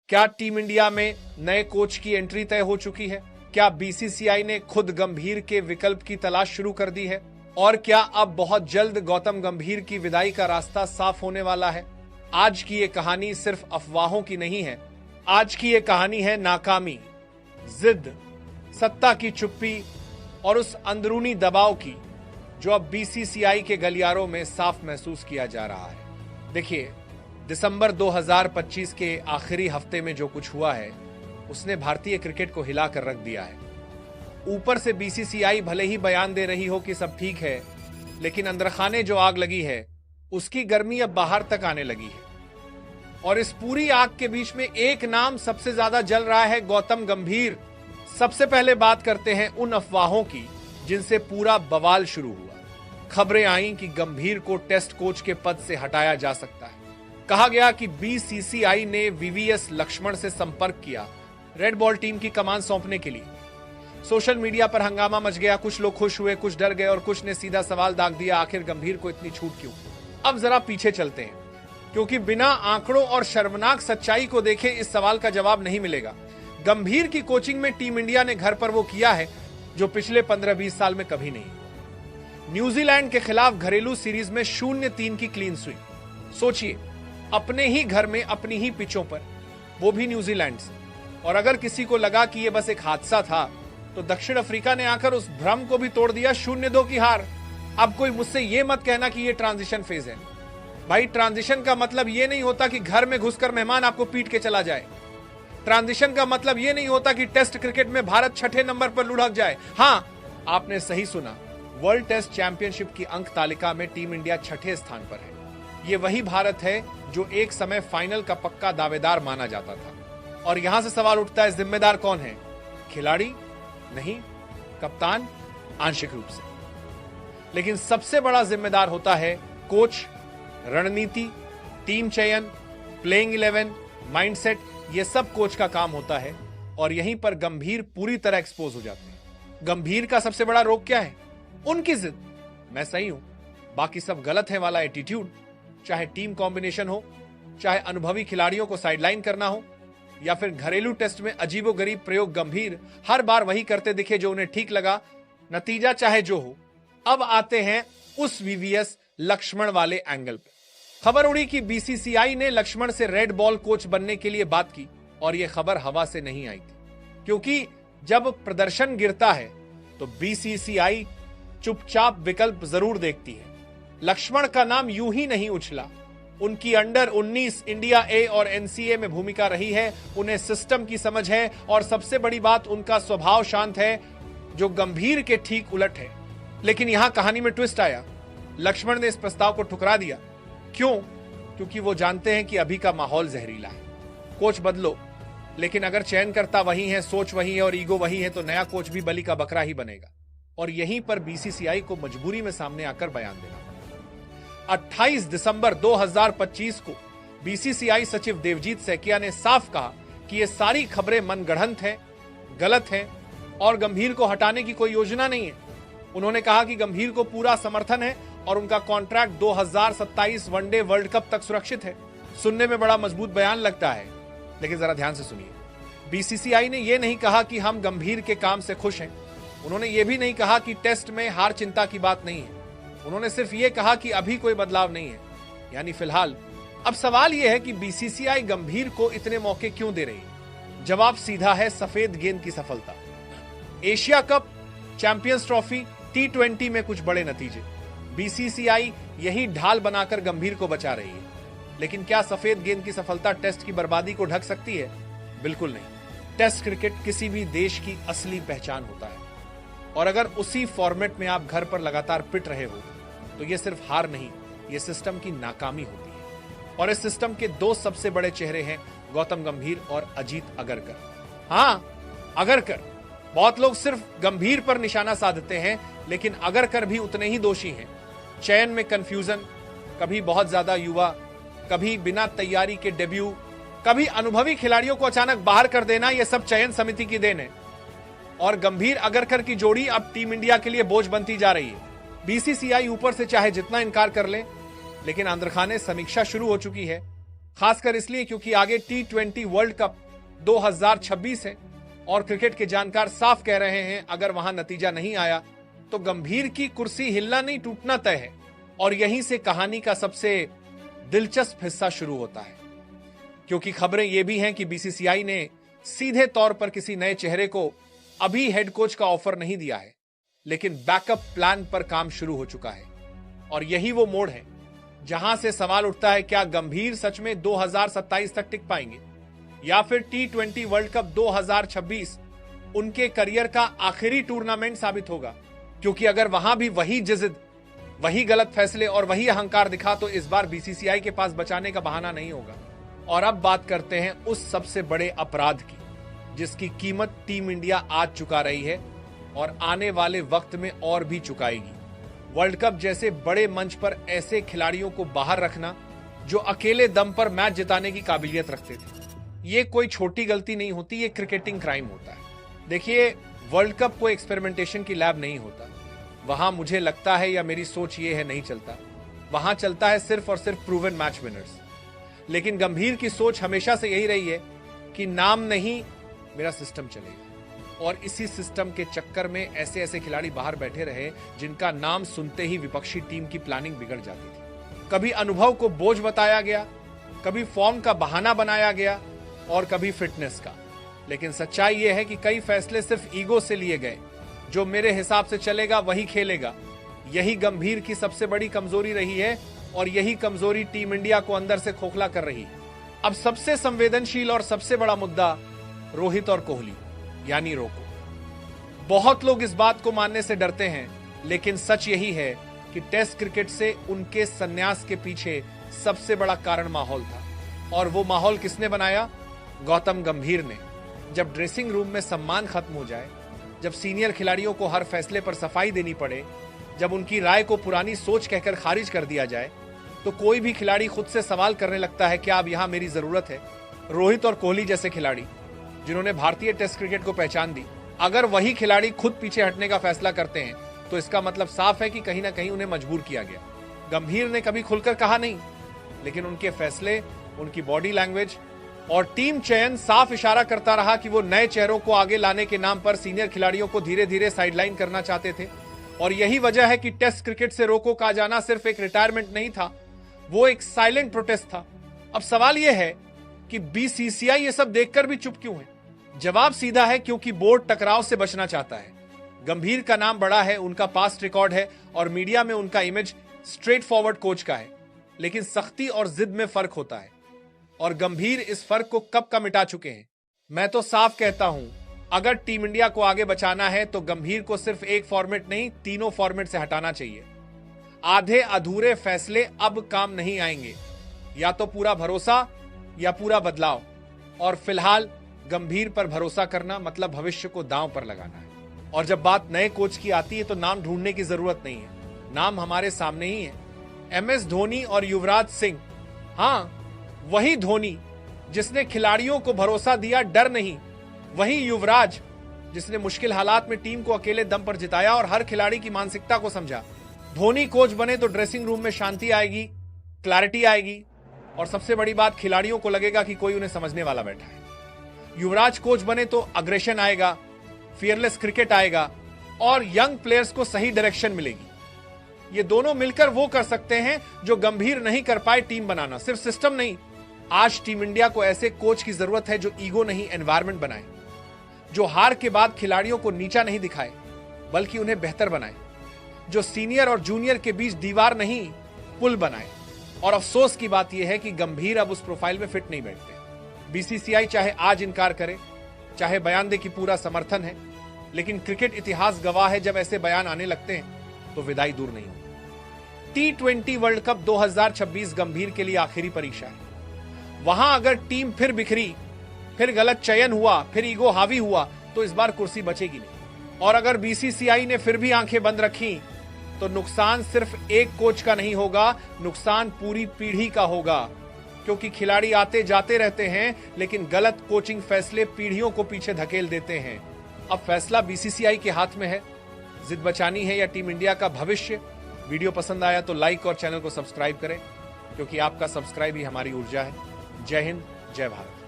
क्या team India में नए कोच की एंट्री तय हो चुकी है? क्या बीसीसीआई ने खुद गंभीर के विकल्प की तलाश शुरू कर दी है? और क्या अब बहुत जल्द गौतम गंभीर की विदाई का रास्ता साफ होने वाला है? आज की ये कहानी सिर्फ अफवाहों की नहीं है। आज की ये कहानी है नाकामी, जिद, सत्ता की चुप्पी और उस अंदरूनी दबाव की जो अब बीसीसीआई के गलियारों में साफ महसूस किया जा रहा है। देखिए, दिसंबर 2025 के आखिरी हफ्ते में जो कुछ हुआ है उसने भारतीय क्रिकेट को हिलाकर रख दिया है। ऊपर से बीसीसीआई भले ही बयान दे रही हो कि सब ठीक है, लेकिन अंदरखाने जो आग लगी है उसकी गर्मी अब बाहर तक आने लगी है। और इस पूरी आग के बीच में एक नाम सबसे ज्यादा जल रहा है, गौतम गंभीर। सबसे पहले बात करते हैं उन अफवाहों की जिनसे पूरा बवाल शुरू हुआ। खबरें आईं कि गंभीर को टेस्ट कोच के पद से हटाया जा सकता है। कहा गया कि बीसीसीआई ने वीवीएस लक्ष्मण से संपर्क किया रेड बॉल टीम की कमान सौंपने के लिए। सोशल मीडिया पर हंगामा मच गया, कुछ लोग खुश हुए, कुछ डर गए और कुछ ने सीधा सवाल दाग दिया, आखिर गंभीर को इतनी छूट क्यों? अब जरा पीछे चलते हैं, क्योंकि बिना आंकड़ों और शर्मनाक सच्चाई को देखे इस सवाल का जवाब नहीं मिलेगा। गंभीर की कोचिंग में टीम इंडिया ने घर पर वो किया है जो पिछले 15-20 साल में कभी नहीं हुआ। न्यूजीलैंड के खिलाफ घरेलू सीरीज में 0-3 की क्लीन स्वीप। सोचिए, अपने ही घर में, अपनी ही पिचों पर, वो भी न्यूजीलैंड से। और अगर किसी को लगा कि ये बस एक हादसा था तो दक्षिण अफ्रीका ने आकर उस भ्रम को भी तोड़ दिया, 0-2 की हार। अब कोई मुझसे ये मत कहना कि ये ट्रांजिशन फेज है। भाई, ट्रांजिशन का मतलब ये नहीं होता कि घर में घुसकर मेहमान आपको पीट के चला जाए। ट्रांजिशन का मतलब ये नहीं होता कि टेस्ट क्रिकेट में भारत 6ठे नंबर पर लुढ़क जाए। हां, आपने सही सुना, वर्ल्ड टेस्ट चैंपियनशिप की अंक तालिका में टीम इंडिया 6ठे स्थान पर है। ये वही भारत है जो एक समय फाइनल का पक्का दावेदार माना जाता था। और यहां से सवाल उठता है, जिम्मेदार कौन है? खिलाड़ी? नहीं, कप्तान आंशिक रूप से। लेकिन सबसे बड़ा जिम्मेदार होता है कोच, रणनीति, टीम चयन, प्लेइंग 11, माइंडसेट। ये सब कोच का काम होता है और यहीं पर गंभीर पूरी तरह एक्सपोज हो जाते हैं। गंभीर का सबसे बड़ा रोग क्या है? उनकी जिद, मैं सही हूं, बाकी सब गलत है वाला एटीट्यूड। चाहे टीम कॉम्बिनेशन हो, चाहे अनुभवी खिलाड़ियों को साइडलाइन करना हो, या फिर घरेलू टेस्ट में अजीबोगरीब प्रयोग, गंभीर हर बार वही करते दिखे जो उन्हें ठीक लगा, नतीजा चाहे जो हो। अब आते हैं उस वीवीएस लक्ष्मण वाले एंगल पे। खबर उड़ी कि बीसीसीआई ने लक्ष्मण से रेड बॉल कोच बनने के लिए बात की, और यह खबर हवा से नहीं आई थी, क्योंकि जब प्रदर्शन गिरता है तो बीसीसीआई चुपचाप विकल्प जरूर देखती है। लक्ष्मण का नाम यूं ही नहीं उछला। उनकी अंडर 19 इंडिया ए और एनसीए में भूमिका रही है, उन्हें सिस्टम की समझ है, और सबसे बड़ी बात, उनका स्वभाव शांत है, जो गंभीर के ठीक उलट है। लेकिन यहां कहानी में ट्विस्ट आया। लक्ष्मण ने इस प्रस्ताव को ठुकरा दिया। क्यों? क्योंकि वो जानते हैं कि अभी का माहौल जहरीला है। कोच बदलो, लेकिन अगर चयनकर्ता वही है, सोच वही है और ईगो वही है, तो नया कोच भी बलि का बकरा ही बनेगा। और यहीं पर बीसीसीआई को मजबूरी में सामने आकर बयान देना। 28 दिसंबर 2025 को बीसीसीआई सचिव देवजीत सैकिया ने साफ कहा कि ये सारी खबरें मनगढ़ंत हैं, गलत हैं और गंभीर को हटाने की कोई योजना नहीं है। उन्होंने कहा कि गंभीर को पूरा समर्थन है और उनका कॉन्ट्रैक्ट 2027 वनडे वर्ल्ड कप तक सुरक्षित है। सुनने में बड़ा मजबूत बयान लगता है, लेकिन जरा ध्यान से सुनिए। बीसीसीआई ने यह नहीं कहा कि हम गंभीर के काम से खुश हैं। उन्होंने ये भी नहीं कहा कि टेस्ट में हार चिंता की बात नहीं है। उन्होंने सिर्फ ये कहा कि अभी कोई बदलाव नहीं है, यानी फिलहाल। अब सवाल यह है कि बीसीसीआई गंभीर को इतने मौके क्यों दे रही है? जवाब सीधा है, सफेद गेंद की सफलता। Asia cup, champions trophy, T20 में कुछ बड़े नतीजे। बीसीसीआई यही ढाल बनाकर गंभीर को बचा रही है। लेकिन क्या सफेद गेंद की सफलता टेस्ट की बर्बादी को ढक सकती है? बिल्कुल नहीं। टेस्ट क्रिकेट किसी भी देश की असली पहचान होता है, और अगर उसी फॉर्मेट में आप घर पर लगातार पिट रहे हो तो यह सिर्फ हार नहीं, यह सिस्टम की नाकामी होती है। और इस सिस्टम के दो सबसे बड़े चेहरे हैं, गौतम गंभीर और अजीत अगरकर। हां, अगरकर। बहुत लोग सिर्फ गंभीर पर निशाना साधते हैं, लेकिन अगरकर भी उतने ही दोषी हैं। चयन में कंफ्यूजन, कभी बहुत ज्यादा युवा, कभी बिना तैयारी के डेब्यू, कभी अनुभवी खिलाड़ियों को अचानक बाहर कर देना, यह सब चयन समिति की देन है। और गंभीर अगरकर की जोड़ी अब टीम इंडिया के लिए बोझ बनती जा रही है। बीसीसीआई ऊपर से चाहे जितना इनकार कर ले, लेकिन अंदरखाने समीक्षा शुरू हो चुकी है। खासकर इसलिए क्योंकि आगे T20 वर्ल्ड कप 2026 है और क्रिकेट के जानकार साफ कह रहे हैं अगर वहां नतीजा नहीं आया तो गंभीर की कुर्सी हिलना नहीं टूटना तय है। और यहीं से कहानी का सबसे दिलचस्प हिस्सा शुरू होता है, क्योंकि खबरें यह भी हैं कि बीसीसीआई ने सीधे तौर पर किसी नए चेहरे को अभी हेड कोच का ऑफर नहीं दिया है, लेकिन बैकअप प्लान पर काम शुरू हो चुका है। और यही वो मोड़ है जहां से सवाल उठता है, क्या गंभीर सच में 2027 तक टिक पाएंगे या फिर T20 वर्ल्ड कप 2026 उनके करियर का आखिरी टूर्नामेंट साबित होगा? क्योंकि अगर वहां भी वही जिद, वही गलत फैसले और वही अहंकार दिखा तो इस बार बीसीसीआई के पास बचाने का बहाना नहीं होगा। और अब बात करते हैं उस सबसे बड़े अपराध की जिसकी कीमत टीम इंडिया आज चुका रही है और आने वाले वक्त में और भी चुकाएगी। वर्ल्ड कप जैसे बड़े मंच पर ऐसे खिलाड़ियों को बाहर रखना जो अकेले दम पर मैच जिताने की काबिलियत रखते थे, ये कोई छोटी गलती नहीं होती, ये क्रिकेटिंग क्राइम होता है। देखिए, वर्ल्ड कप कोई एक्सपेरिमेंटेशन की लैब नहीं होता। वहां मुझे लगता है या मेरी सोच ये है नहीं चलता, वहां चलता है सिर्फ और सिर्फ प्रूवन मैच विनर्स। लेकिन गंभीर की सोच हमेशा से यही रही है कि नाम नहीं, मेरा सिस्टम चलेगा। और इसी सिस्टम के चक्कर में ऐसे ऐसे खिलाड़ी बाहर बैठे रहे जिनका नाम सुनते ही विपक्षी टीम की प्लानिंग बिगड़ जाती थी। कभी अनुभव को बोझ बताया गया, कभी फॉर्म का बहाना बनाया गया और कभी फिटनेस का। लेकिन सच्चाई यह है कि कई फैसले सिर्फ ईगो से लिए गए, जो मेरे हिसाब से चलेगा वही खेलेगा। यही गंभीर की सबसे बड़ी कमजोरी रही है और यही कमजोरी टीम इंडिया को अंदर से खोखला कर रही है। अब सबसे संवेदनशील और सबसे बड़ा मुद्दा रोहित और कोहली यानी रोको। बहुत लोग इस बात को मानने से डरते हैं, लेकिन सच यही है कि टेस्ट क्रिकेट से उनके संन्यास के पीछे सबसे बड़ा कारण माहौल था। और वो माहौल किसने बनाया? गौतम गंभीर ने। जब ड्रेसिंग रूम में सम्मान खत्म हो जाए, जब सीनियर खिलाड़ियों को हर फैसले पर सफाई देनी पड़े, जब उनकी राय को पुरानी सोच कहकर खारिज कर दिया जाए, तो कोई भी खिलाड़ी खुद से सवाल करने लगता है क्या अब यहां मेरी जरूरत है? रोहित और कोहली जैसे खिलाड़ी जिन्होंने भारतीय टेस्ट क्रिकेट को पहचान दी, अगर वही खिलाड़ी खुद पीछे हटने का फैसला करते हैं तो इसका मतलब साफ है कि कहीं ना कहीं उन्हें मजबूर किया गया। गंभीर ने कभी खुलकर कहा नहीं, लेकिन उनके फैसले, उनकी बॉडी लैंग्वेज और टीम चयन साफ इशारा करता रहा कि वो नए चेहरों को आगे लाने के नाम पर सीनियर खिलाड़ियों को धीरे धीरे साइडलाइन करना चाहते थे। और यही वजह है कि टेस्ट क्रिकेट से रोको का जाना सिर्फ एक रिटायरमेंट नहीं था, वो एक साइलेंट प्रोटेस्ट था। अब सवाल यह है कि बीसीसीआई ये सब देखकर भी चुप क्यों है? जवाब सीधा है, क्योंकि बोर्ड टकराव से बचना चाहता है। गंभीर का नाम बड़ा है, उनका पास्ट रिकॉर्ड है और मीडिया में उनका इमेज स्ट्रेट फॉरवर्ड कोच का है, लेकिन सख्ती और जिद में फर्क होता है और गंभीर इस फर्क को कब का मिटा चुके हैं। मैं तो साफ कहता हूं, अगर टीम इंडिया को आगे बचाना है तो गंभीर को सिर्फ एक फॉर्मेट नहीं, तीनों फॉर्मेट से हटाना चाहिए। आधे अधूरे फैसले अब काम नहीं आएंगे, या तो पूरा भरोसा या पूरा बदलाव। और फिलहाल गंभीर पर भरोसा करना मतलब भविष्य को दांव पर लगाना है। और जब बात नए कोच की आती है तो नाम ढूंढने की जरूरत नहीं है, नाम हमारे सामने ही है। MS धोनी और युवराज सिंह। हाँ, वही धोनी जिसने खिलाड़ियों को भरोसा दिया, डर नहीं। वही युवराज जिसने मुश्किल हालात में टीम को अकेले दम पर जिताया और हर खिलाड़ी की मानसिकता को समझा। धोनी कोच बने तो ड्रेसिंग रूम में शांति आएगी, क्लैरिटी आएगी और सबसे बड़ी बात, खिलाड़ियों को लगेगा कि कोई उन्हें समझने वाला बैठा है। युवराज कोच बने तो अग्रेशन आएगा, फियरलेस क्रिकेट आएगा और यंग प्लेयर्स को सही डायरेक्शन मिलेगी। ये दोनों मिलकर वो कर सकते हैं जो गंभीर नहीं कर पाए, टीम बनाना, सिर्फ सिस्टम नहीं। आज टीम इंडिया को ऐसे कोच की जरूरत है जो ईगो नहीं, एनवायरनमेंट बनाए, जो हार के बाद खिलाड़ियों को नीचा नहीं दिखाए बल्कि उन्हें बेहतर बनाए, जो सीनियर और जूनियर के बीच दीवार नहीं पुल बनाए। और अफसोस की बात यह है कि गंभीर अब उस प्रोफाइल में फिट नहीं बैठते। बीसीसीआई चाहे आज इनकार करे, चाहे बयान दे कि पूरा समर्थन है, लेकिन क्रिकेट इतिहास गवाह है, जब ऐसे बयान आने लगते हैं तो विदाई दूर नहीं होती। T20 वर्ल्ड कप 2026 गंभीर के लिए आखिरी परीक्षा है। वहां अगर टीम फिर बिखरी, फिर गलत चयन हुआ, फिर ईगो हावी हुआ तो इस बार कुर्सी बचेगी नहीं। और अगर बीसीसीआई ने फिर भी आंखें बंद रखी तो नुकसान सिर्फ एक कोच का नहीं होगा, नुकसान पूरी पीढ़ी का होगा। क्योंकि खिलाड़ी आते जाते रहते हैं, लेकिन गलत कोचिंग फैसले पीढ़ियों को पीछे धकेल देते हैं। अब फैसला बीसीसीआई के हाथ में है, जिद बचानी है या टीम इंडिया का भविष्य। वीडियो पसंद आया तो लाइक और चैनल को सब्सक्राइब करें, क्योंकि आपका सब्सक्राइब ही हमारी ऊर्जा है। जय हिंद, जय भारत।